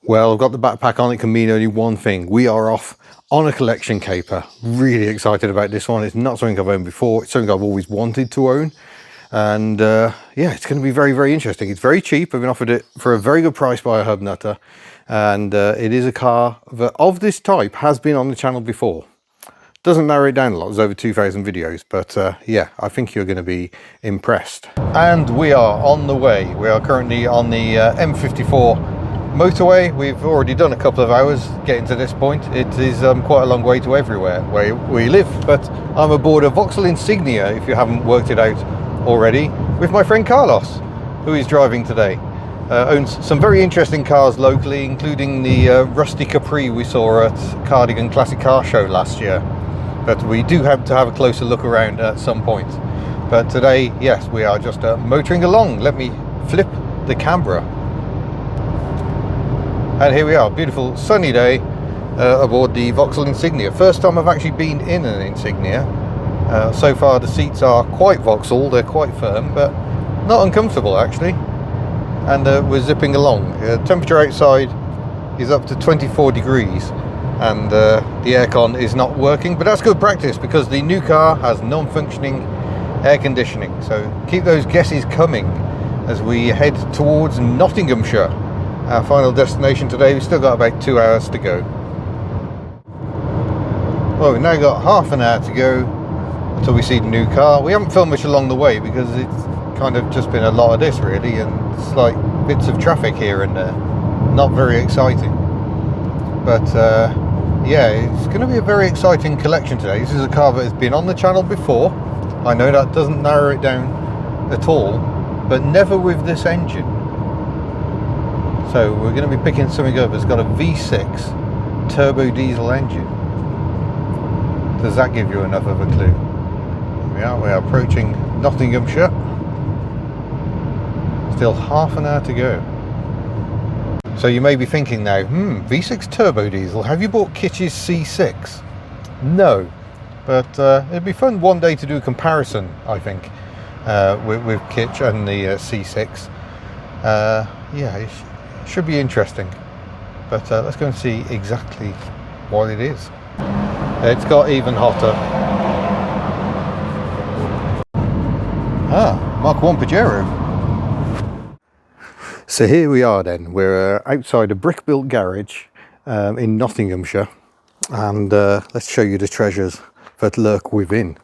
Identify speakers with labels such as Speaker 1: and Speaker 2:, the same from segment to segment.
Speaker 1: Well, I've got the backpack on. It can mean only one thing. We are off on a collection caper. Really excited about this one. It's not something I've owned before. It's something I've always wanted to own. And yeah, it's going to be very, very interesting. It's very cheap. I've been offered it for a very good price by a hub nutter. And it is a car that of this type has been on the channel before. Doesn't narrow it down a lot. There's over 2,000 videos. But yeah, I think you're going to be impressed. And we are on the way. We are currently on the M54 motorway. We've already done a couple of hours getting to this point. It is quite a long way to everywhere where we live, but I'm aboard a Vauxhall Insignia, if you haven't worked it out already, with my friend Carlos, who is driving today. Owns some very interesting cars locally, including the Rusty Capri we saw at Cardigan Classic Car Show last year, but we do have to have a closer look around at some point. But today, yes, we are just motoring along. Let me flip the camera. And here we are, beautiful sunny day aboard the Vauxhall Insignia. First time I've actually been in an Insignia. So far the seats are quite Vauxhall, they're quite firm, but not uncomfortable actually. And we're zipping along. Temperature outside is up to 24 degrees and the aircon is not working, but that's good practice because the new car has non-functioning air conditioning. So keep those guesses coming as we head towards Nottinghamshire. Our final destination today. We've still got about 2 hours to go. Well, we've now got half an hour to go until we see the new car. We haven't filmed much along the way because it's kind of just been a lot of this really, and slight bits of traffic here and there. Not very exciting. But yeah, it's going to be a very exciting collection today. This is a car that has been on the channel before. I know that doesn't narrow it down at all, but never with this engine. So we're going to be picking something up that's got a V6 turbo diesel engine. Does that give you enough of a clue? We are approaching Nottinghamshire. Still half an hour to go. So you may be thinking now, V6 turbo diesel, have you bought Kitch's C6? No, but it'd be fun one day to do a comparison, I think, with Kitch and the C6. Yeah, should be interesting, but let's go and see exactly what it is. It's got even hotter. Mark 1 Pajero. So here we are then. We're outside a brick-built garage in Nottinghamshire, and let's show you the treasures that lurk within.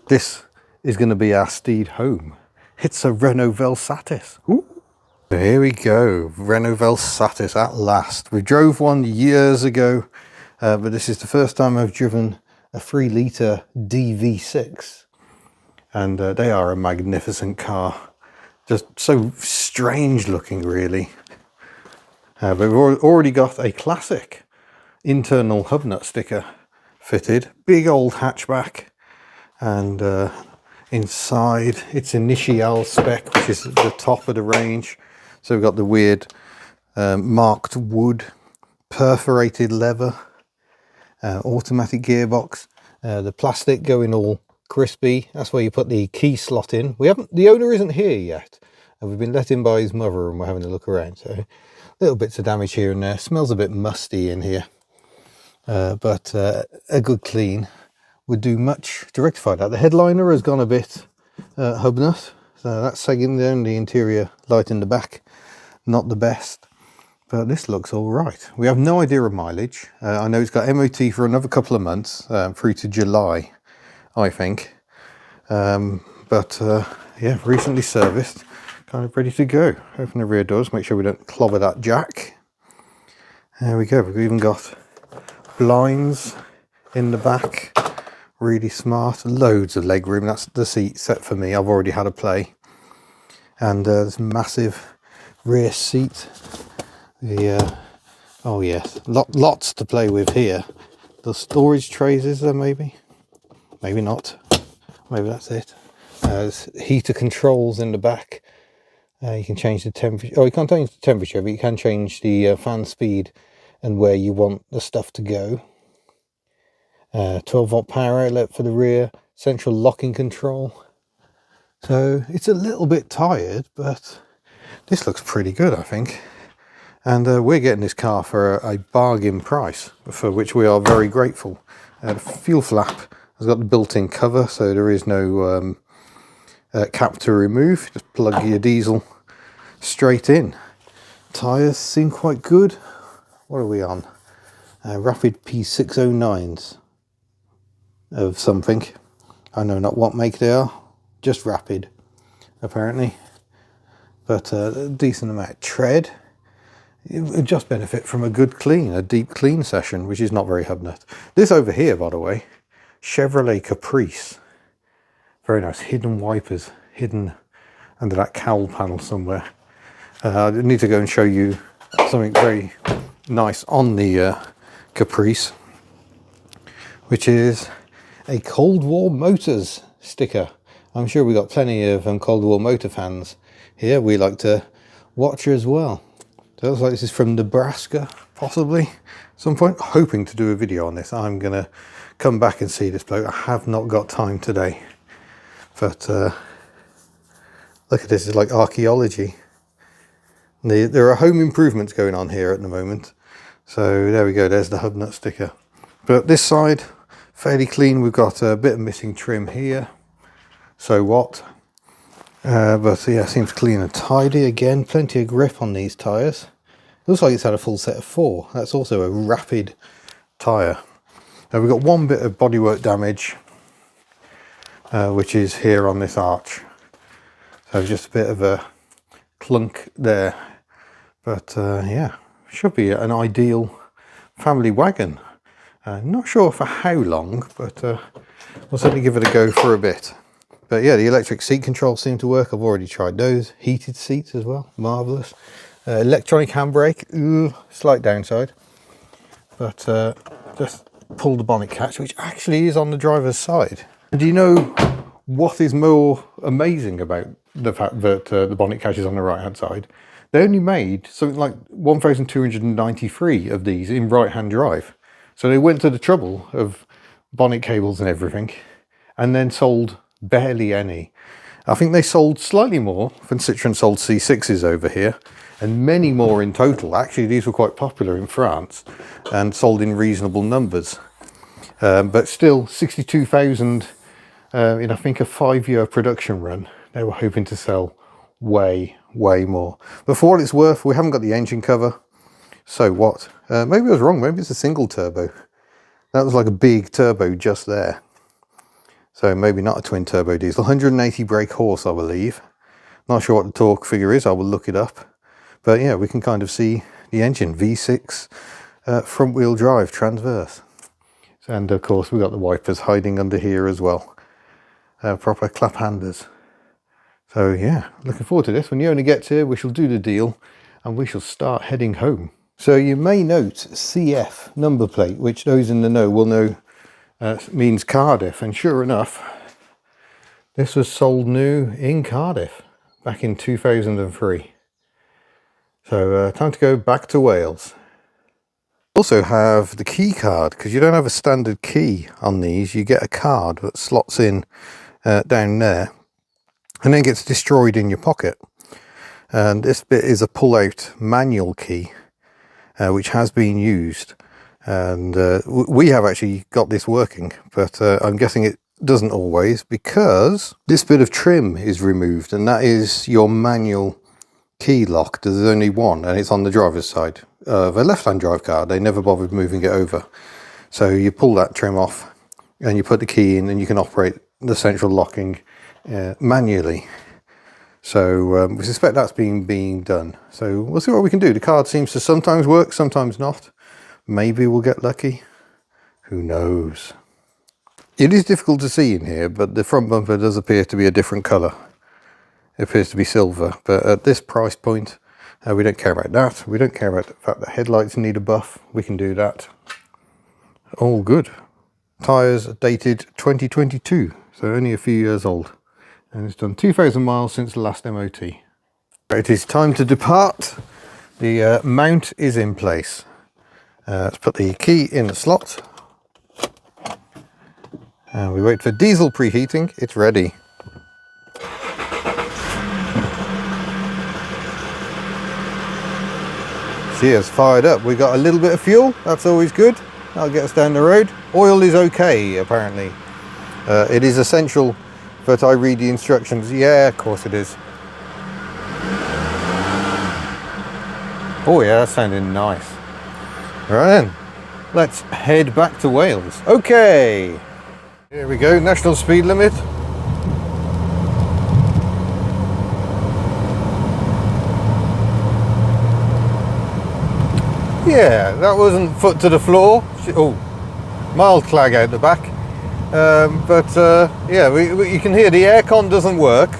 Speaker 1: This is going to be our steed home. It's a Renault Vel Satis. Ooh. So here we go, Renault Vel Satis at last. We drove one years ago, but this is the first time I've driven a 3-litre DV6. And they are a magnificent car. Just so strange looking, really. But we've already got a classic internal hub nut sticker fitted. Big old hatchback. And inside, it's Initial spec, which is at the top of the range. So we've got the weird marked wood, perforated leather, automatic gearbox, the plastic going all crispy. That's where you put the key slot in. The owner isn't here yet, and we've been let in by his mother and we're having a look around. So little bits of damage here and there. Smells a bit musty in here, but a good clean would do much to rectify that. The headliner has gone a bit hub nut, so that's sagging down. The interior light in the back, not the best, but this looks all right. We have no idea of mileage. I know it's got MOT for another couple of months, through to July, I think. But yeah, recently serviced, kind of ready to go. Open the rear doors, make sure we don't clobber that jack. There we go. We've even got blinds in the back. Really smart. Loads of leg room. That's the seat set for me. I've already had a play. And this massive rear seat. Oh yes, lots to play with here. The storage trays, is there? Maybe not. Maybe that's it. There's heater controls in the back. You can change the temperature. Oh, you can't change the temperature, but you can change the fan speed and where you want the stuff to go. 12-volt power outlet for the rear, central locking control. So it's a little bit tired, but this looks pretty good, I think. And we're getting this car for a bargain price, for which we are very grateful. The fuel flap has got the built-in cover, so there is no cap to remove. Just plug your diesel straight in. Tyres seem quite good. What are we on? Rapid P609s of something. I know not what make they are. Just Rapid, apparently. But a decent amount of tread. It would just benefit from a good clean, a deep clean session, which is not very hub nut. This over here, by the way, Chevrolet Caprice. Very nice. Hidden wipers, hidden under that cowl panel somewhere. I need to go and show you something very nice on the Caprice, which is a Cold War Motors sticker. I'm sure we've got plenty of Cold War motor fans here. We like to watch as well. So it looks like this is from Nebraska, possibly, at some point. Hoping to do a video on this. I'm going to come back and see this bloke. I have not got time today. But look at this, it's like archaeology. There are home improvements going on here at the moment. So there we go, there's the hub nut sticker. But this side, fairly clean. We've got a bit of missing trim here. So what? But yeah, seems clean and tidy again. Plenty of grip on these tyres. Looks like it's had a full set of 4. That's also a Rapid tyre. Now we've got one bit of bodywork damage, which is here on this arch. So just a bit of a clunk there. But yeah, should be an ideal family wagon. Not sure for how long, but we'll certainly give it a go for a bit. But yeah, the electric seat controls seem to work. I've already tried those. Heated seats as well, marvellous. Electronic handbrake, slight downside. But just pull the bonnet catch, which actually is on the driver's side. And do you know what is more amazing about the fact that the bonnet catch is on the right hand side? They only made something like 1,293 of these in right hand drive. So they went to the trouble of bonnet cables and everything, and then sold barely any. I think they sold slightly more than Citroën sold C6s over here, and many more in total. Actually, these were quite popular in France and sold in reasonable numbers. But still, 62,000 in I think a 5-year production run. They were hoping to sell way more. But for what it's worth, we haven't got the engine cover. So what? Maybe I was wrong. Maybe it's a single turbo. That was like a big turbo just there. So maybe not a twin turbo diesel. 180 brake horse, I believe. Not sure what the torque figure is. I will look it up. But yeah, we can kind of see the engine. V6 front wheel drive transverse. And of course we've got the wipers hiding under here as well. Proper clap handers. So yeah, looking forward to this. When Yona gets here, we shall do the deal and we shall start heading home. So you may note CF number plate, which those in the know will know means Cardiff. And sure enough, this was sold new in Cardiff back in 2003. So time to go back to Wales. Also have the key card, because you don't have a standard key on these. You get a card that slots in down there and then gets destroyed in your pocket. And this bit is a pull-out manual key, which has been used. And we have actually got this working, but I'm guessing it doesn't always, because this bit of trim is removed, and that is your manual key lock. There's only one, and it's on the driver's side of a left-hand drive car. They never bothered moving it over. So you pull that trim off and you put the key in, and you can operate the central locking manually. So we suspect that's being done. So we'll see what we can do. The card seems to sometimes work, sometimes not. Maybe we'll get lucky. Who knows? It is difficult to see in here, but the front bumper does appear to be a different colour. It appears to be silver, but at this price point, we don't care about that. We don't care about the fact that headlights need a buff. We can do that. All good. Tyres dated 2022, so only a few years old. And it's done 2,000 miles since the last MOT. It is time to depart. The mount is in place. Let's put the key in the slot. And we wait for diesel preheating. It's ready. She is fired up. We got a little bit of fuel, that's always good. That'll get us down the road. Oil is okay, apparently. It is essential that I read the instructions. Yeah, of course it is. Oh yeah, that's sounding nice. Right then, let's head back to Wales. Okay, here we go, national speed limit. Yeah, that wasn't foot to the floor. Oh, mild clag out the back. Yeah, you can hear the aircon doesn't work,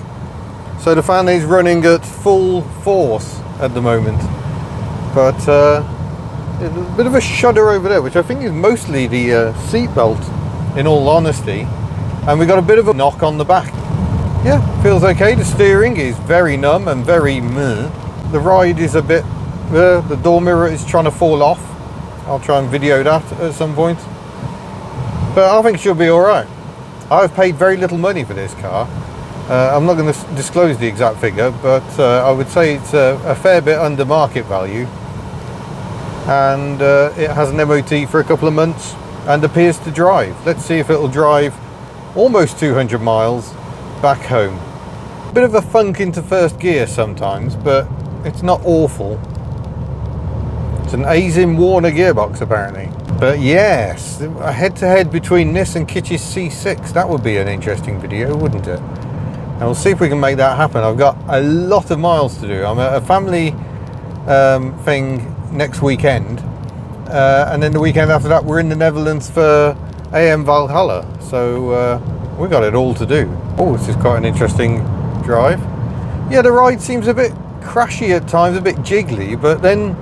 Speaker 1: so the fan is running at full force at the moment. But a bit of a shudder over there, which I think is mostly the seat belt, in all honesty. And we got a bit of a knock on the back. Yeah, feels okay. The steering is very numb and very meh. The ride is a bit, the door mirror is trying to fall off. I'll try and video that at some point. But I think she'll be alright. I've paid very little money for this car. I'm not going to disclose the exact figure, but I would say it's a fair bit under market value. And it has an MOT for a couple of months and appears to drive. Let's see if it'll drive almost 200 miles back home. Bit of a funk into first gear sometimes, but it's not awful. It's an Aisin Warner gearbox apparently. But yes, a head-to-head between this and Kitch's C6, that would be an interesting video, wouldn't it? And we'll see if we can make that happen. I've got a lot of miles to do. I'm at a family thing next weekend, and then the weekend after that we're in the Netherlands for AM Valhalla, so we got it all to do. Oh, this is quite an interesting drive. Yeah, the ride seems a bit crashy at times, a bit jiggly, but then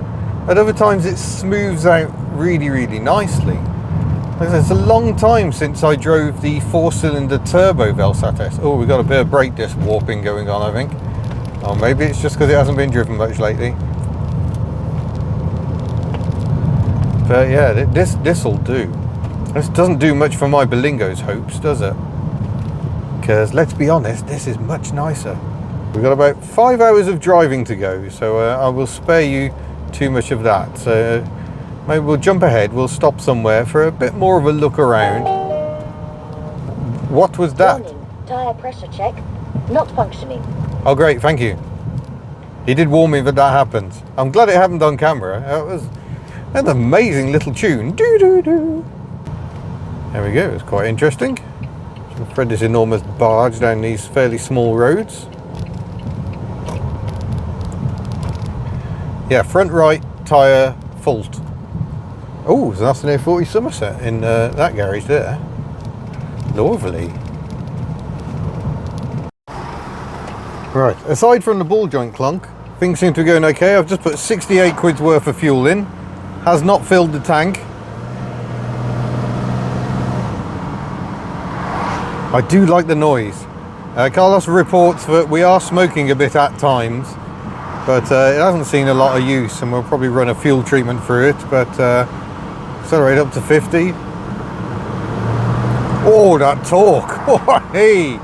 Speaker 1: at other times it smooths out really nicely. It's a long time since I drove the 4-cylinder turbo Vel Satis. Oh, we've got a bit of brake disc warping going on, I think. Or maybe it's just because it hasn't been driven much lately. But yeah, this'll do. This doesn't do much for my Berlingo's hopes, does it? Because let's be honest, this is much nicer. We've got about 5 hours of driving to go, so I will spare you too much of that. So maybe we'll jump ahead, we'll stop somewhere for a bit more of a look around. What was that?
Speaker 2: Warning, tyre pressure check, not functioning.
Speaker 1: Oh great, thank you. He did warn me that happened. I'm glad it happened on camera. That was an amazing little tune. Doo doo doo. There we go, it's quite interesting. Thread this enormous barge down these fairly small roads. Yeah, front right tyre fault. Oh, there's an Aston A40 Somerset in that garage there. Lovely. Right, aside from the ball joint clunk, things seem to be going okay. I've just put 68 quid's worth of fuel in. Has not filled the tank. I do like the noise. Carlos reports that we are smoking a bit at times, but it hasn't seen a lot of use, and we'll probably run a fuel treatment through it, but accelerate up to 50. Oh, that torque. Oh, hey,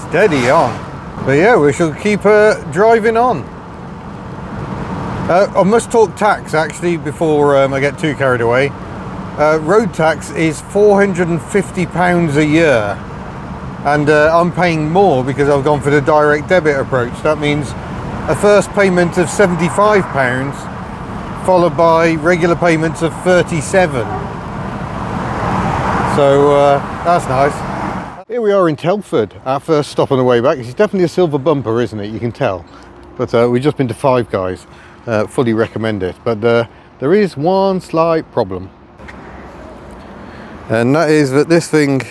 Speaker 1: steady on. But yeah, we shall keep driving on. I must talk tax actually before I get too carried away. Road tax is £450 a year, and I'm paying more because I've gone for the direct debit approach. That means a first payment of £75 followed by regular payments of 37. So that's nice. Here we are in Telford, our first stop on the way back. It's definitely a silver bumper, isn't it? You can tell. But we've just been to Five Guys. Fully recommend it. But there is one slight problem. And that is that this thing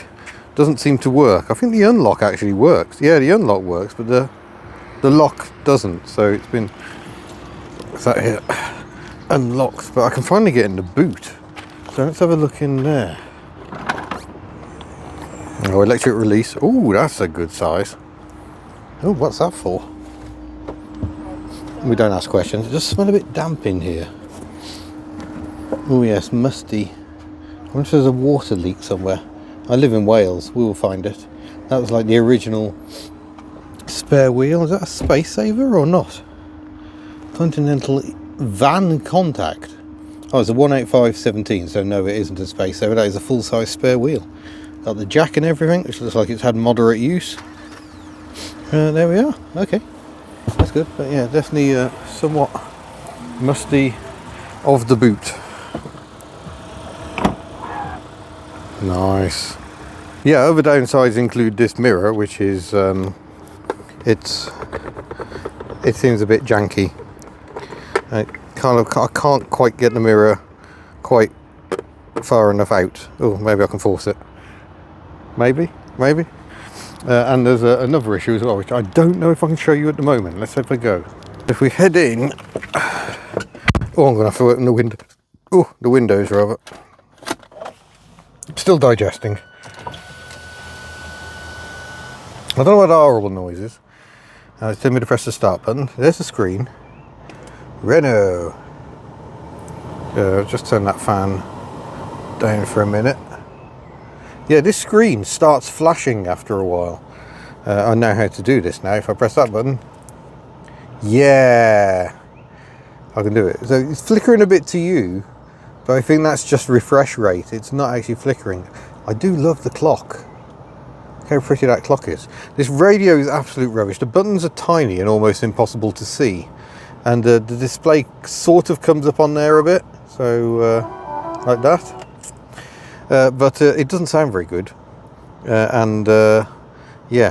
Speaker 1: doesn't seem to work. I think the unlock actually works. Yeah, the unlock works, but the lock doesn't. So it's been sat here unlocked, but I can finally get in the boot. So let's have a look in there. Oh, electric release. Oh, that's a good size. Oh, what's that for? We don't ask questions. It does smell a bit damp in here. Oh yes, musty. I wonder if there's a water leak somewhere. I live in Wales, we will find it. That was like the original spare wheel. Is that a space saver or not? Continental van contact. Oh, it's a 185/17, so no, it isn't a space saver. That is a full-size spare wheel. Got the jack and everything, which looks like it's had moderate use. There we are. Okay, that's good. But yeah, definitely somewhat musty of the boot. Nice. Yeah, other downsides include this mirror, which is it seems a bit janky. I can't quite get the mirror quite far enough out. Oh, maybe I can force it. Maybe. And there's another issue as well, which I don't know if I can show you at the moment. Let's have a go. If we head in, oh, I'm going to have to open the window. Oh, the windows rather. Still digesting. I don't know what the horrible noise is. It's telling me to press the start button. There's the screen. Renault. Just turn that fan down for a minute. Yeah, this screen starts flashing after a while. I know how to do this now. If I press that button, yeah, I can do it. So it's flickering a bit to you, but I think that's just refresh rate. It's not actually flickering. I do love the clock. Look how pretty that clock is. This radio is absolute rubbish. The buttons are tiny and almost impossible to see. And the display sort of comes up on there a bit. So, like that. But it doesn't sound very good. Yeah,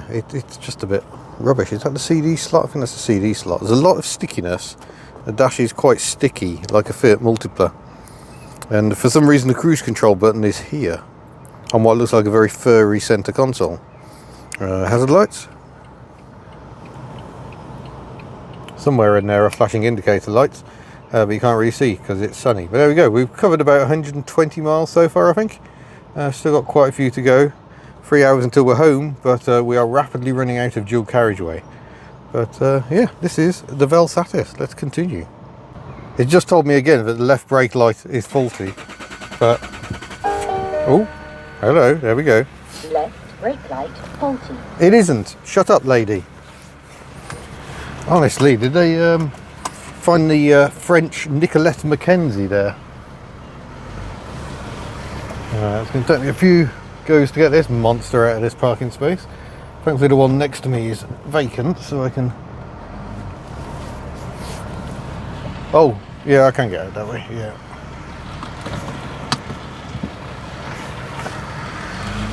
Speaker 1: it's just a bit rubbish. Is that the CD slot? I think that's the CD slot. There's a lot of stickiness. The dash is quite sticky, like a Fiat Multipla. And for some reason the cruise control button is here on what looks like a very furry centre console. Hazard lights. Somewhere in there are flashing indicator lights, but you can't really see because it's sunny. But there we go. We've covered about 120 miles so far, I think. Still got quite a few to go. 3 hours until we're home, but we are rapidly running out of dual carriageway. But yeah, this is the Vel Satis. Let's continue. It just told me again that the left brake light is faulty, but oh, hello, there we go.
Speaker 2: Left brake light faulty.
Speaker 1: It isn't. Shut up, lady. Honestly, did they find the French Nicolette Mackenzie there? It's going to take me a few goes to get this monster out of this parking space. Thankfully the one next to me is vacant, so I can... Oh, yeah, I can get out that way, yeah.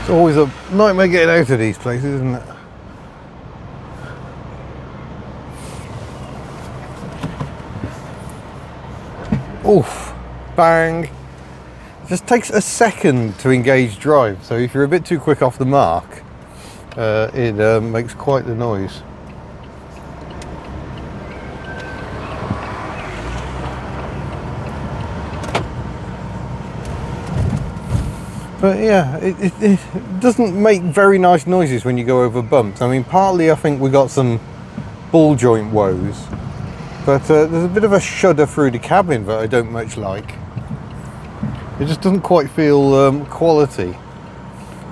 Speaker 1: It's always a nightmare getting out of these places, isn't it? Oof, bang. It just takes a second to engage drive, so if you're a bit too quick off the mark, it makes quite the noise. But yeah, it doesn't make very nice noises when you go over bumps. I mean, partly I think we got some ball joint woes, but there's a bit of a shudder through the cabin that I don't much like. It just doesn't quite feel quality.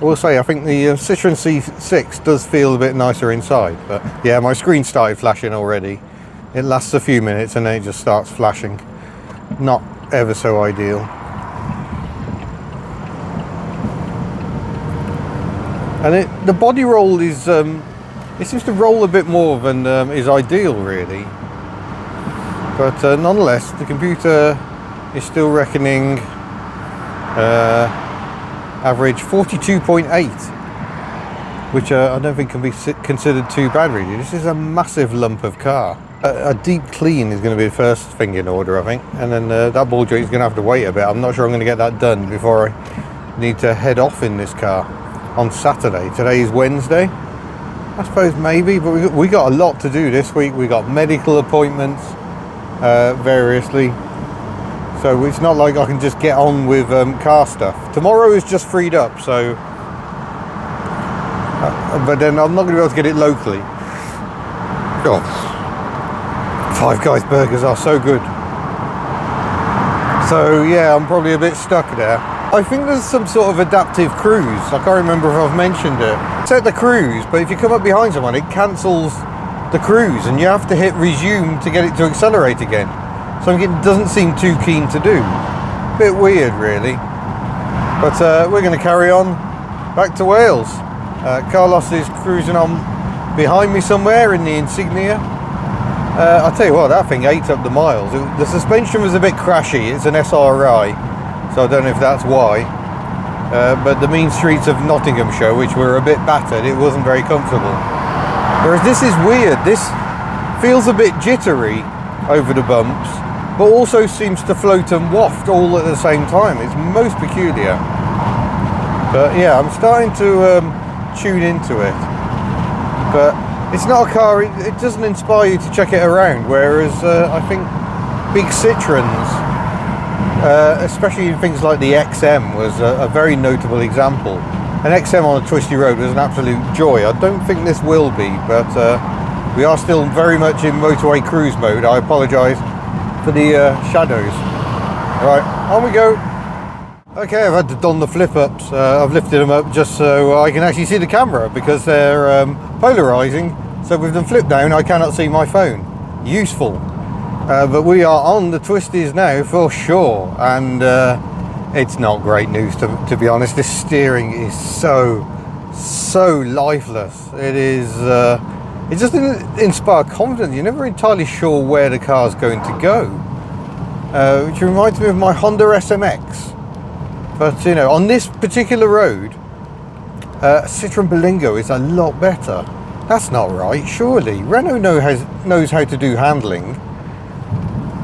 Speaker 1: I will say, I think the Citroen C6 does feel a bit nicer inside, but yeah, my screen started flashing already. It lasts a few minutes and then it just starts flashing. Not ever so ideal. And the body roll is, it seems to roll a bit more than is ideal really. But nonetheless, the computer is still reckoning average 42.8, which I don't think can be considered too bad really. This is a massive lump of car. A deep clean is going to be the first thing in order, I think, and then that ball joint is going to have to wait a bit. I'm not sure I'm going to get that done before I need to head off in this car on Saturday. Today is Wednesday. I suppose maybe, but we got a lot to do this week. We got medical appointments variously. So it's not like I can just get on with car stuff. Tomorrow is just freed up, so... but then I'm not going to be able to get it locally. God. Five Guys burgers are so good. So yeah, I'm probably a bit stuck there. I think there's some sort of adaptive cruise. I can't remember if I've mentioned it. Set the cruise, but if you come up behind someone, it cancels the cruise and you have to hit resume to get it to accelerate again. something it doesn't seem too keen to do. Bit weird really, but we're going to carry on back to Wales. Carlos is cruising on behind me somewhere in the Insignia. I'll tell you what, that thing ate up the miles. The suspension was a bit crashy. It's an SRI, so I don't know if that's why. But the mean streets of Nottinghamshire, which were a bit battered, it wasn't very comfortable. Whereas this is weird. This feels a bit jittery over the bumps, but also seems to float and waft all at the same time. It's most peculiar. But yeah, I'm starting to tune into it. But it's not a car, it doesn't inspire you to check it around, whereas I think big Citroens, especially in things like the XM, was a very notable example. An XM on a twisty road was an absolute joy. I don't think this will be, but we are still very much in motorway cruise mode. I apologise for the shadows. Right, on we go. Okay, I've had to don the flip-ups. I've lifted them up just so I can actually see the camera, because they're polarising. So with them flipped down, I cannot see my phone. Useful. But we are on the twisties now for sure, and it's not great news to be honest. This steering is so lifeless. It is. It just didn't inspire confidence. You're never entirely sure where the car's going to go, which reminds me of my Honda SMX. But you know, on this particular road, Citroen Berlingo is a lot better. That's not right, surely. Renault knows how to do handling.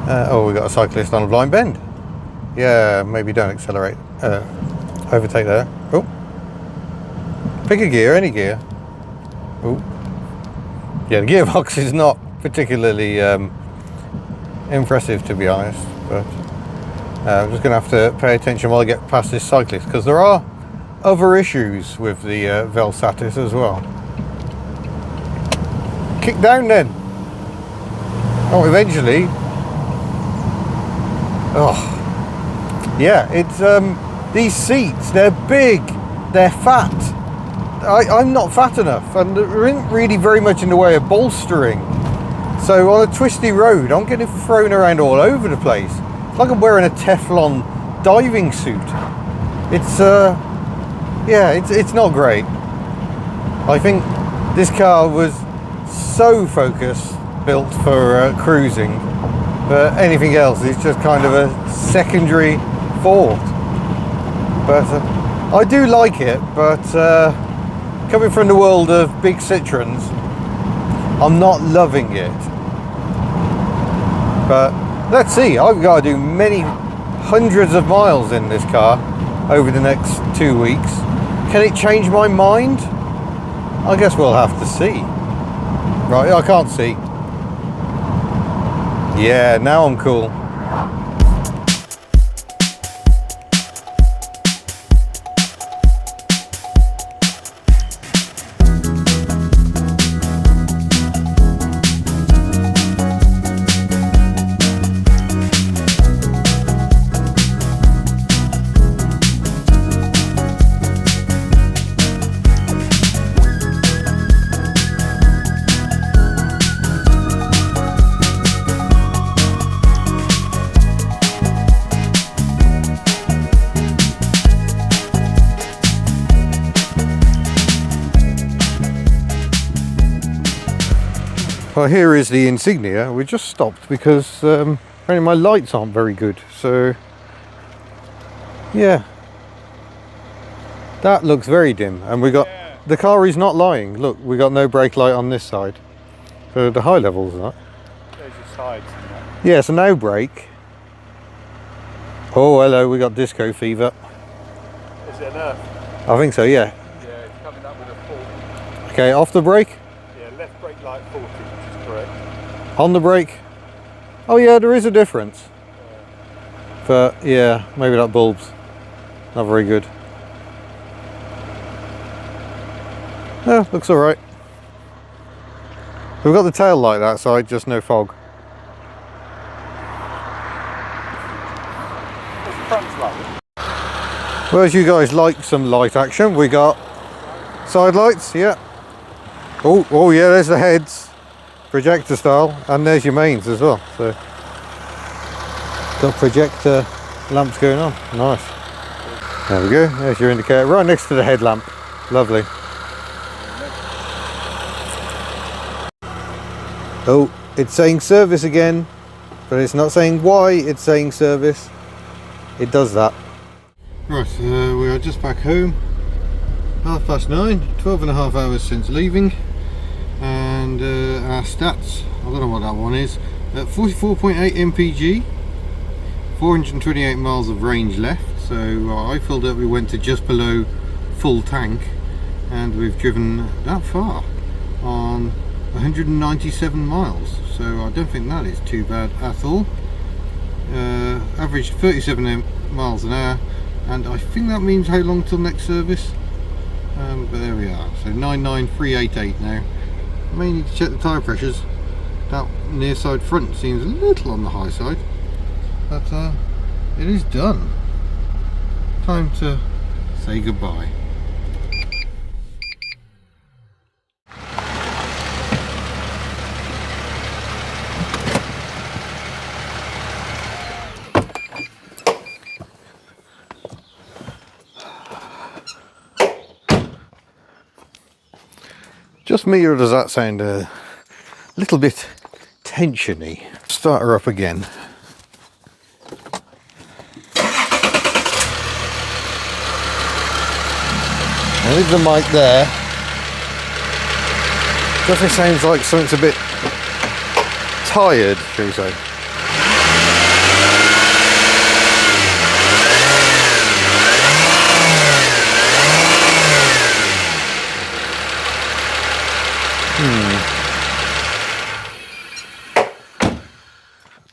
Speaker 1: Oh, we got a cyclist on a blind bend. Yeah, maybe don't accelerate. Overtake there. Oh, pick a gear, any gear. Oh, yeah, the gearbox is not particularly impressive, to be honest. But I'm just going to have to pay attention while I get past this cyclist, because there are other issues with the Vel Satis as well. Kick down then. Oh, eventually. Oh, yeah, it's these seats, they're big, they're fat. I'm not fat enough, and there isn't really very much in the way of bolstering. So on a twisty road, I'm getting thrown around all over the place. It's like I'm wearing a Teflon diving suit. It's yeah, it's not great. I think this car was so built for cruising, but anything else is just kind of a secondary thought. But I do like it, but coming from the world of big Citroens, I'm not loving it. But let's see, I've got to do many hundreds of miles in this car over the next 2 weeks. Can it change my mind? I guess we'll have to see. Right, I can't see. Yeah, now I'm cool. Well, here is the Insignia. We just stopped because apparently my lights aren't very good. So, yeah, that looks very dim. And we got, the car is not lying. Look, we got no brake light on this side. So the high levels are.
Speaker 3: There's your sides.
Speaker 1: Yeah, so no brake. Oh, hello, we got disco fever.
Speaker 3: Is it enough?
Speaker 1: I think so, yeah.
Speaker 3: Yeah, it's coming up with a 40.
Speaker 1: Okay, off the brake.
Speaker 3: Yeah, left brake light 40, which is correct.
Speaker 1: On the brake. Oh yeah, there is a difference. But yeah, maybe that bulb's not very good. Yeah, looks alright. We've got the tail light that side, just no fog.
Speaker 3: What's the front light?
Speaker 1: Well, as you guys like some light action, we got side lights, yeah. Oh yeah, there's the heads, projector style, and there's your mains as well. So Got projector lamps going on. Nice. There we go. There's your indicator right next to the headlamp. Lovely. Oh, it's saying service again, but it's not saying why it's saying service. It does that. Right, we are just back home. 9:30, 12 and a half hours since leaving. And our stats, I don't know what that one is. 44.8 mpg, 428 miles of range left. So I filled up, we went to just below full tank, and we've driven that far on 197 miles. So I don't think that is too bad at all. Averaged 37 miles an hour, and I think that means how long till next service. But there we are. So 99388 now. I may need to check the tyre pressures. That near side front seems a little on the high side, but it is done. Time to say goodbye. Just me, or does that sound a little bit tensiony? Start her up again. I leave the mic there. Definitely sounds like something's a bit tired, shall we say.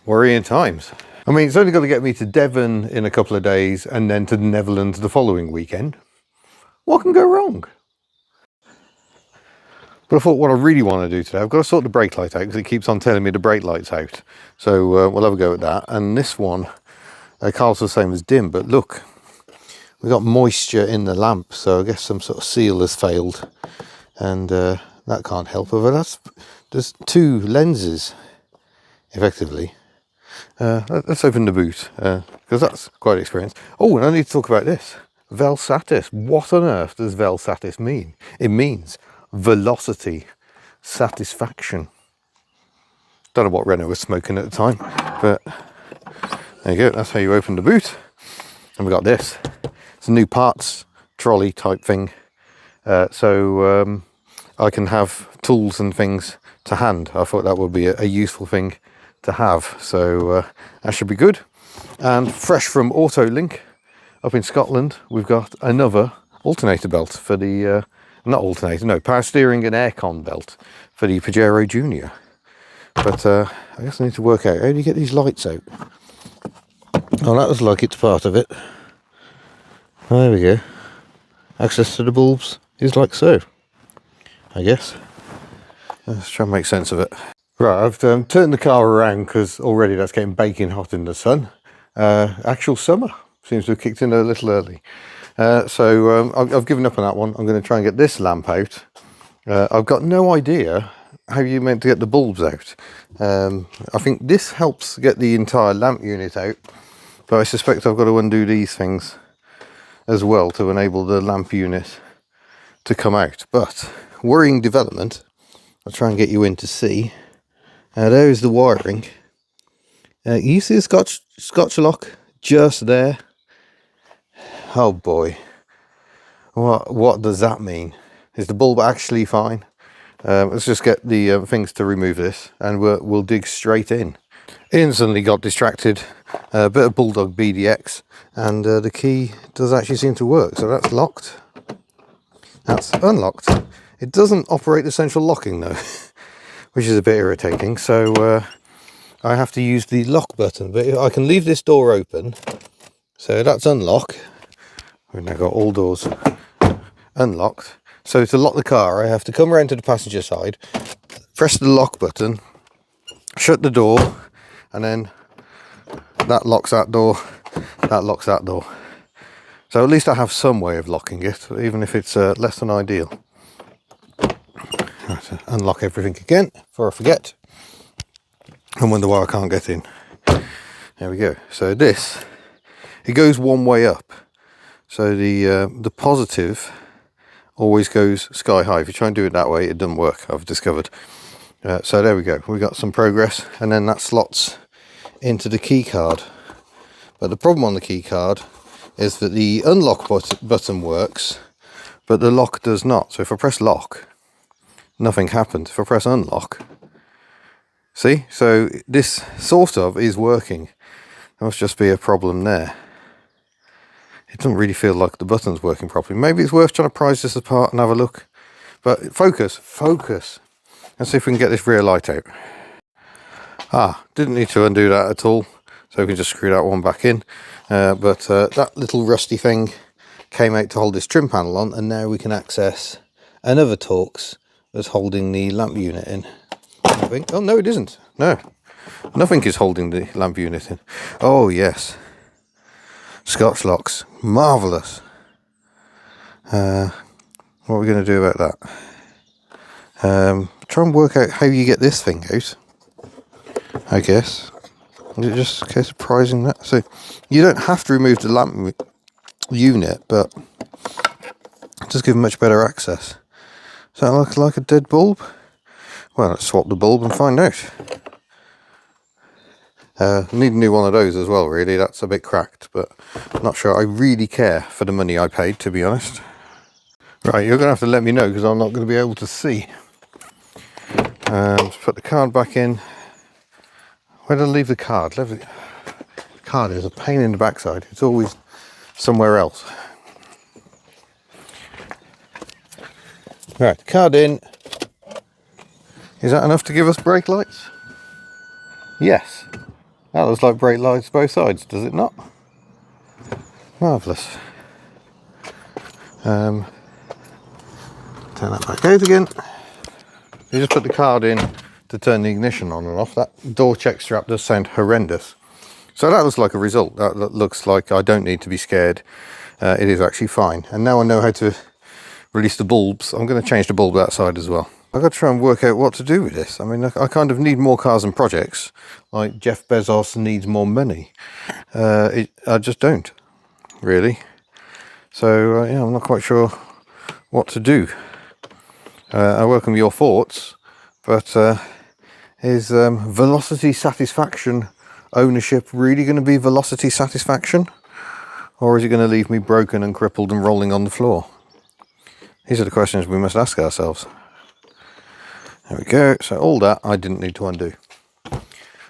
Speaker 1: Worrying times. I mean, it's only got to get me to Devon in a couple of days and then to the Netherlands the following weekend. What can go wrong? But I thought what I really want to do today, I've got to sort the brake light out because it keeps on telling me the brake light's out. So we'll have a go at that. And this one, Carl's the same as dim, but look, we've got moisture in the lamp, so I guess some sort of seal has failed. And that can't help. But there's two lenses, effectively. Let's open the boot, because that's quite an experience. Oh, and I need to talk about this. Vel Satis. What on earth does Vel Satis mean? It means velocity satisfaction. Don't know what Renault was smoking at the time, but there you go. That's how you open the boot. And we got this. It's a new parts trolley type thing. So I can have tools and things to hand. I thought that would be a useful thing to have, so that should be good. And fresh from Autolink up in Scotland, we've got another alternator belt for the power steering and aircon belt for the Pajero Junior. But I guess I need to work out, how do you get these lights out? Oh, that was like it's part of it. There we go. Access to the bulbs is like so, I guess. Let's try and make sense of it. Right, I've turned the car around because already that's getting baking hot in the sun. Actual summer seems to have kicked in a little early. So I've given up on that one. I'm going to try and get this lamp out. I've got no idea how you're meant to get the bulbs out. I think this helps get the entire lamp unit out, but I suspect I've got to undo these things as well to enable the lamp unit to come out. But worrying development, I'll try and get you in to see. There is the wiring. You see the Scotch lock just there? Oh boy. What does that mean? Is the bulb actually fine? Let's just get the things to remove this, and we'll dig straight in. Instantly got distracted. A bit of Bulldog BDX, and the key does actually seem to work. So that's locked. That's unlocked. It doesn't operate the central locking though, which is a bit irritating. So I have to use the lock button, but I can leave this door open. So that's unlock. We've now got all doors unlocked. So to lock the car, I have to come around to the passenger side, press the lock button, shut the door, and then that locks that door, that locks that door. So at least I have some way of locking it, even if it's less than ideal. Right, so unlock everything again before I forget and wonder why I can't get in. There There we go. So this, it goes one way up. So the positive always goes sky high. If you try and do it that way, it doesn't work, I've discovered. So there we go. We got some progress, and then that slots into the key card. But the problem on the key card is that the unlock button works, but the lock does not. So if I press lock, nothing happens. If I press unlock, see? So this sort of is working. There must just be a problem there. It doesn't really feel like the button's working properly. Maybe it's worth trying to prise this apart and have a look. But focus. Let's see if we can get this rear light out. Didn't need to undo that at all. So we can just screw that one back in. But that little rusty thing came out to hold this trim panel on, and now we can access another Torx that's holding the lamp unit in. I think. Oh no, it isn't. No, nothing is holding the lamp unit in. Oh yes, Scotch locks, marvellous. What are we going to do about that? Try and work out how you get this thing out, I guess. Is it just a case of prising that? So you don't have to remove the lamp unit, but it does give much better access. Does that look like a dead bulb? Well, let's swap the bulb and find out. Need a new one of those as well, really. That's a bit cracked, but I'm not sure I really care for the money I paid, to be honest. Right, you're going to have to let me know, because I'm not going to be able to see. Let's put the card back in. Where did I leave the card? The card is a pain in the backside. It's always somewhere else. Right, card in. Is that enough to give us brake lights? Yes. That looks like brake lights both sides, does it not? Marvellous. Turn that back out again. You just put the card in to turn the ignition on and off. That door check strap does sound horrendous. So that looks like a result. That looks like I don't need to be scared. It is actually fine. And now I know how to release the bulbs. I'm going to change the bulb that side as well. I've got to try and work out what to do with this. I mean, I kind of need more cars and projects, like Jeff Bezos needs more money. I just don't, really. So, yeah, I'm not quite sure what to do. I welcome your thoughts, but is velocity satisfaction ownership really going to be velocity satisfaction? Or is it going to leave me broken and crippled and rolling on the floor? These are the questions we must ask ourselves. There we go. So all that I didn't need to undo.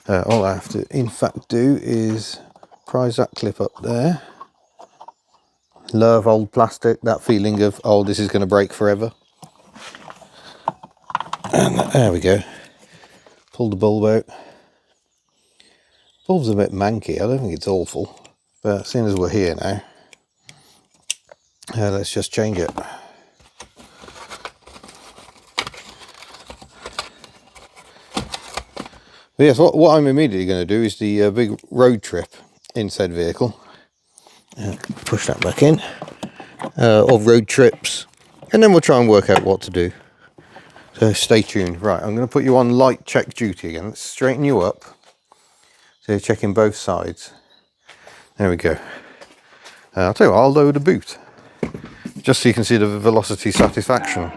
Speaker 1: All I have to in fact do is prise that clip up there. Love old plastic, that feeling of, oh, this is going to break forever. And there we go. Pull the bulb out. Bulb's a bit manky. I don't think it's awful, but seeing as we're here now, let's just change it. But yes, what I'm immediately going to do is the big road trip in said vehicle. Push that back in. Of road trips, and then we'll try and work out what to do. So stay tuned. Right, I'm going to put you on light check duty again. Let's straighten you up. So you're checking both sides. There we go. I'll tell you what, I'll lower the boot, just so you can see the velocity satisfaction.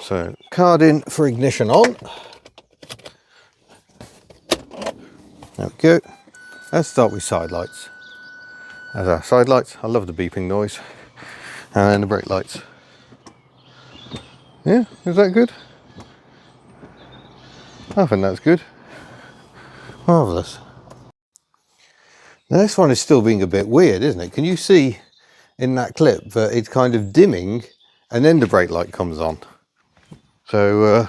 Speaker 1: So card in for ignition on. There we go. Let's start with side lights. There's our side lights. I love the beeping noise. And then the brake lights. Yeah, is that good? I think that's good. Marvellous. Now this one is still being a bit weird, isn't it? Can you see in that clip that it's kind of dimming and then the brake light comes on? So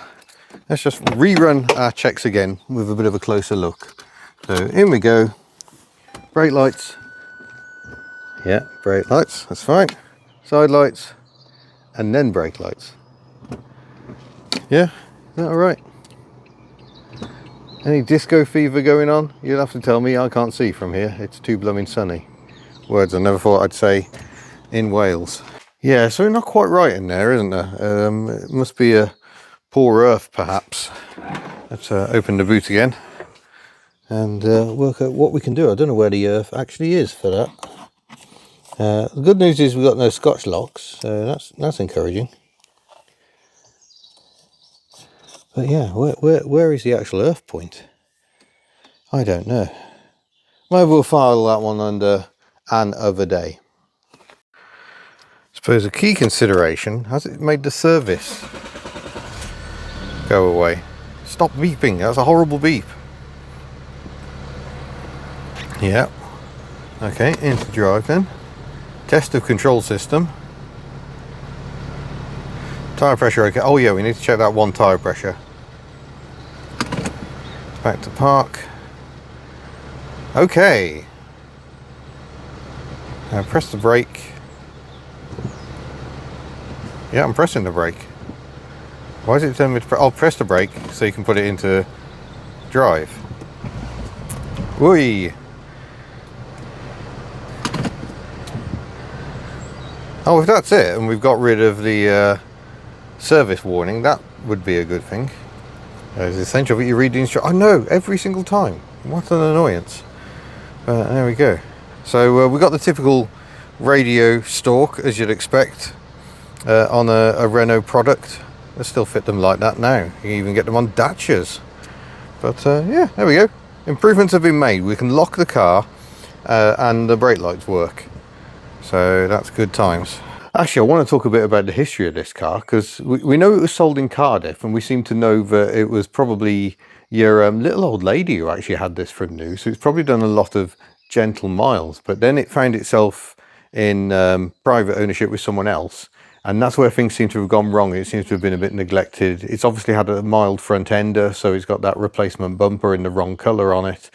Speaker 1: let's just rerun our checks again with a bit of a closer look. So in we go. Brake lights. Yeah, brake lights, that's fine. Side lights, and then brake lights. Yeah, is that alright? Any disco fever going on? You'll have to tell me, I can't see from here. It's too blooming sunny. Words I never thought I'd say in Wales. Yeah, so not quite right in there, isn't there? It must be a poor earth, perhaps. Let's open the boot again and work out what we can do. I don't know where the earth actually is for that. The good news is we've got no Scotch locks, so that's encouraging. But yeah, where is the actual earth point? I don't know. Maybe we'll file that one under an other day. Suppose a key consideration, has it made the service go away? Stop beeping, that's a horrible beep. Yeah. Okay, into drive then. Test of control system. Tyre pressure okay. Oh yeah, we need to check that one tyre pressure. Back to park. Okay. Now press the brake. Yeah, I'm pressing the brake. Why is it telling me to press the brake so you can put it into drive. Whee! Oh, if that's it and we've got rid of the service warning, that would be a good thing. It's essential that you read the instructions. I know, every single time. What an annoyance. There we go. So we got the typical radio stalk, as you'd expect, on a Renault product. They still fit them like that now. You can even get them on Dacias. But yeah, there we go. Improvements have been made. We can lock the car and the brake lights work. So that's good times. Actually, I want to talk a bit about the history of this car, because we know it was sold in Cardiff, and we seem to know that it was probably your little old lady who actually had this from new. So it's probably done a lot of gentle miles, but then it found itself in private ownership with someone else. And that's where things seem to have gone wrong. It seems to have been a bit neglected. It's obviously had a mild front ender, so it's got that replacement bumper in the wrong colour on it.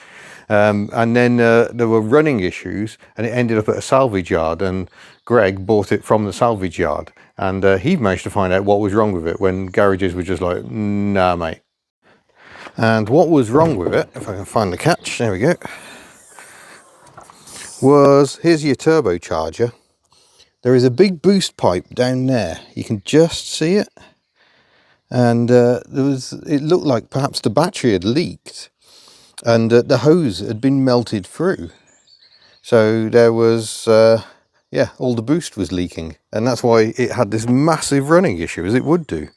Speaker 1: And then there were running issues, and it ended up at a salvage yard, and Greg bought it from the salvage yard, and he managed to find out what was wrong with it when garages were just like, nah mate. And what was wrong with it, if I can find the catch, there we go, was, here's your turbocharger. There is a big boost pipe down there, you can just see it, and it looked like perhaps the battery had leaked, and the hose had been melted through. So there was, yeah, all the boost was leaking, and that's why it had this massive running issue, as it would do,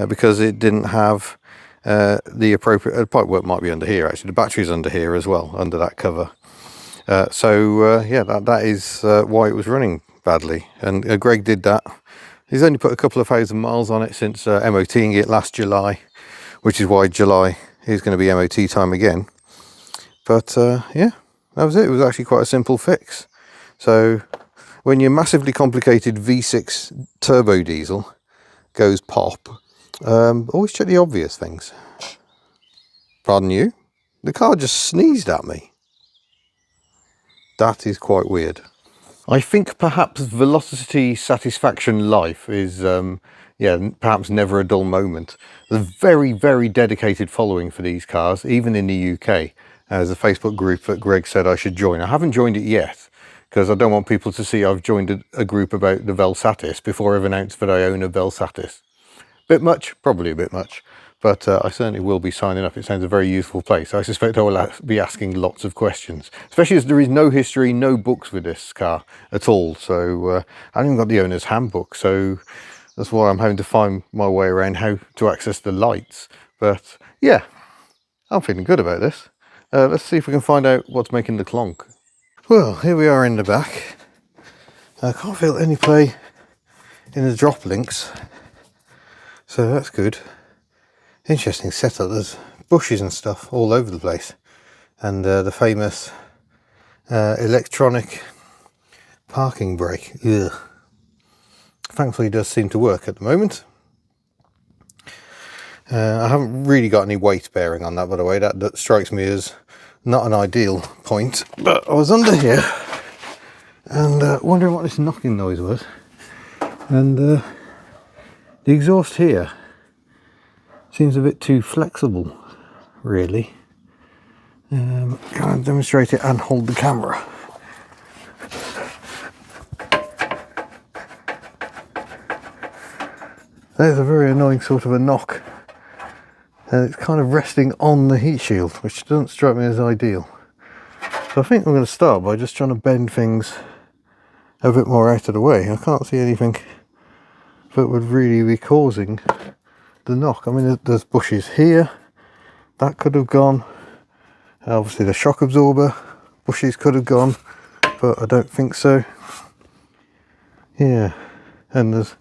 Speaker 1: because it didn't have the appropriate pipework. Might be under here actually. The battery's under here as well, under that cover. Yeah, that is why it was running badly, and Greg did that. He's only put a couple of thousand miles on it since MOTing it last July, which is why July is going to be MOT time again. But yeah, that was it. It was actually quite a simple fix. So when your massively complicated V6 turbo diesel goes pop, always check the obvious things. Pardon you? The car just sneezed at me. That is quite weird. I think perhaps velocity satisfaction life is, yeah, perhaps never a dull moment. There's a very, very dedicated following for these cars, even in the UK. There's a Facebook group that Greg said I should join. I haven't joined it yet, because I don't want people to see I've joined a group about the Vel Satis before I've announced that I own a Vel Satis. Bit much, probably a bit much, but I certainly will be signing up. It sounds a very useful place. I suspect I will be asking lots of questions, especially as there is no history, no books with this car at all. So I haven't even got the owner's handbook, so that's why I'm having to find my way around how to access the lights. But yeah, I'm feeling good about this. Let's see if we can find out what's making the clonk. Well, here we are in the back. I can't feel any play in the drop links, so that's good. Interesting setup. There's bushes and stuff all over the place, and the famous electronic parking brake. Ugh. Thankfully, it does seem to work at the moment. I haven't really got any weight bearing on that, by the way. That strikes me as not an ideal point. But I was under here and wondering what this knocking noise was, and the exhaust here seems a bit too flexible, really. Can I demonstrate it and hold the camera? There's a very annoying sort of a knock and it's kind of resting on the heat shield, which doesn't strike me as ideal. So I think I'm going to start by just trying to bend things a bit more out of the way. I can't see anything that would really be causing the knock. I mean, there's bushes here, that could have gone. Obviously the shock absorber bushes could have gone, but I don't think so. Yeah, and there's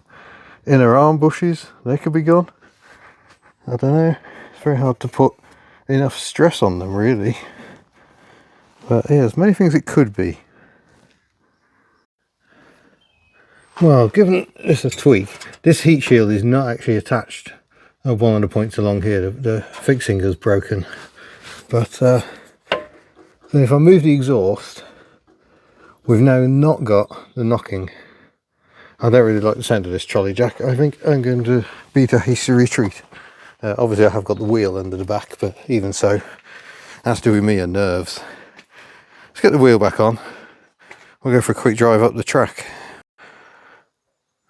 Speaker 1: inner arm bushes, they could be gone. I don't know, it's very hard to put enough stress on them really. But yeah, there's many things it could be. Well, given this a tweak, this heat shield is not actually attached at one of the points along here. The fixing is broken. But then if I move the exhaust, we've now not got the knocking. I don't really like the sound of this trolley jack. I think I'm going to beat a hasty retreat. Obviously I have got the wheel under the back, but even so, that's doing me a nerves. Let's get the wheel back on. We'll go for a quick drive up the track.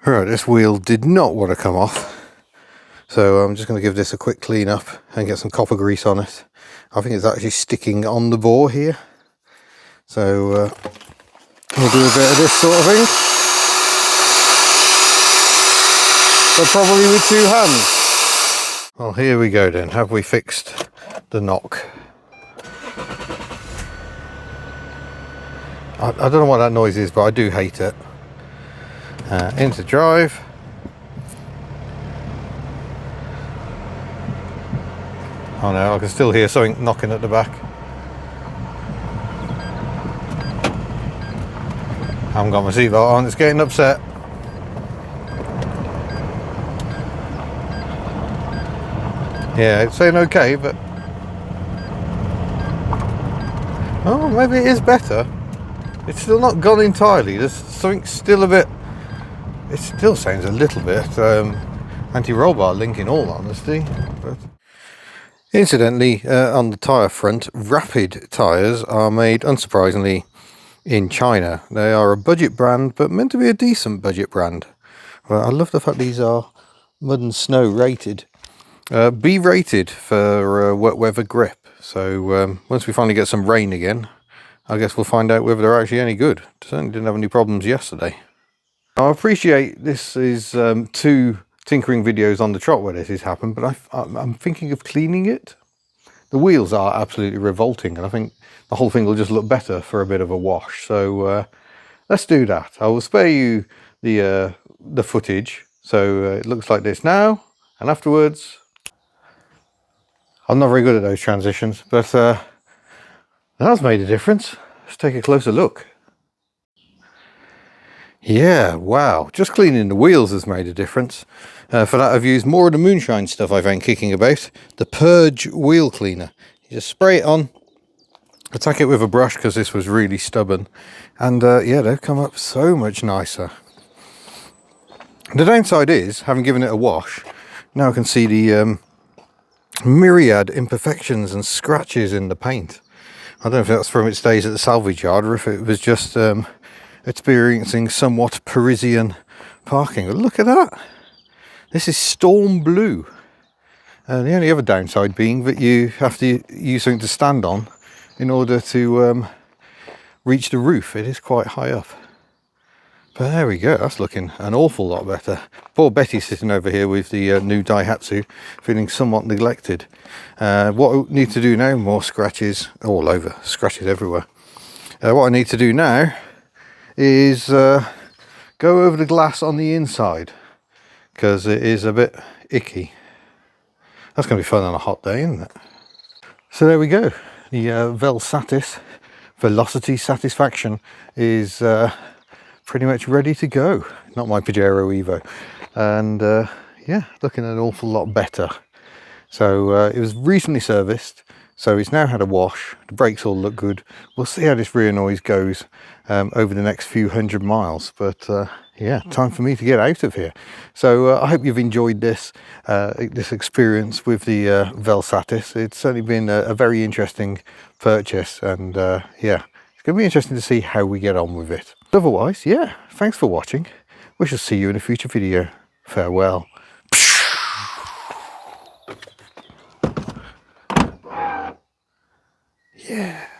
Speaker 1: Right, this wheel did not want to come off, so I'm just going to give this a quick clean up and get some copper grease on it. I think it's actually sticking on the bore here, so we'll do a bit of this sort of thing, but probably with two hands. Well, here we go then. Have we fixed the knock? I don't know what that noise is, but I do hate it. Into drive. Oh no, I can still hear something knocking at the back. I haven't got my seatbelt on, it's getting upset. Yeah, it's saying okay, but... oh, maybe it is better. It's still not gone entirely, there's something still a bit... it still sounds a little bit anti-roll bar link in all honesty. But incidentally, on the tyre front, Rapid tyres are made, unsurprisingly, in China. They are a budget brand, but meant to be a decent budget brand. Well, I love the fact these are mud and snow rated. B rated for wet weather grip. So once we finally get some rain again, I guess we'll find out whether they're actually any good. Certainly didn't have any problems yesterday. I appreciate this is two tinkering videos on the trot where this has happened, but I'm thinking of cleaning it. The wheels are absolutely revolting, and I think the whole thing will just look better for a bit of a wash. So let's do that. I will spare you the footage. So it looks like this now, and afterwards, I'm not very good at those transitions, but that's made a difference. Let's take a closer look. Yeah, wow, just cleaning the wheels has made a difference. For that I've used more of the moonshine stuff I found kicking about, the Purge wheel cleaner. You just spray it on, attack it with a brush because this was really stubborn, and yeah, they've come up so much nicer. The downside is, having given it a wash, now I can see the myriad imperfections and scratches in the paint. I don't know if that's from its days at the salvage yard or if it was just experiencing somewhat Parisian parking. But look at that. This is storm blue. The only other downside being that you have to use something to stand on in order to reach the roof. It is quite high up. But there we go, that's looking an awful lot better. Poor Betty's sitting over here with the new Daihatsu, feeling somewhat neglected. What I need to do now, more scratches all over, scratches everywhere. What I need to do now is go over the glass on the inside, because it is a bit icky. That's going to be fun on a hot day, isn't it? So there we go, the Vel Satis, Velocity Satisfaction is pretty much ready to go. Not my Pajero Evo. And yeah, looking an awful lot better. So it was recently serviced, so it's now had a wash. The brakes all look good. We'll see how this rear noise goes over the next few 100 miles. But yeah, time for me to get out of here. So I hope you've enjoyed this experience with the Vel Satis. It's certainly been a very interesting purchase, and yeah, it's going to be interesting to see how we get on with it. Otherwise, yeah, thanks for watching. We shall see you in a future video. Farewell. Yeah.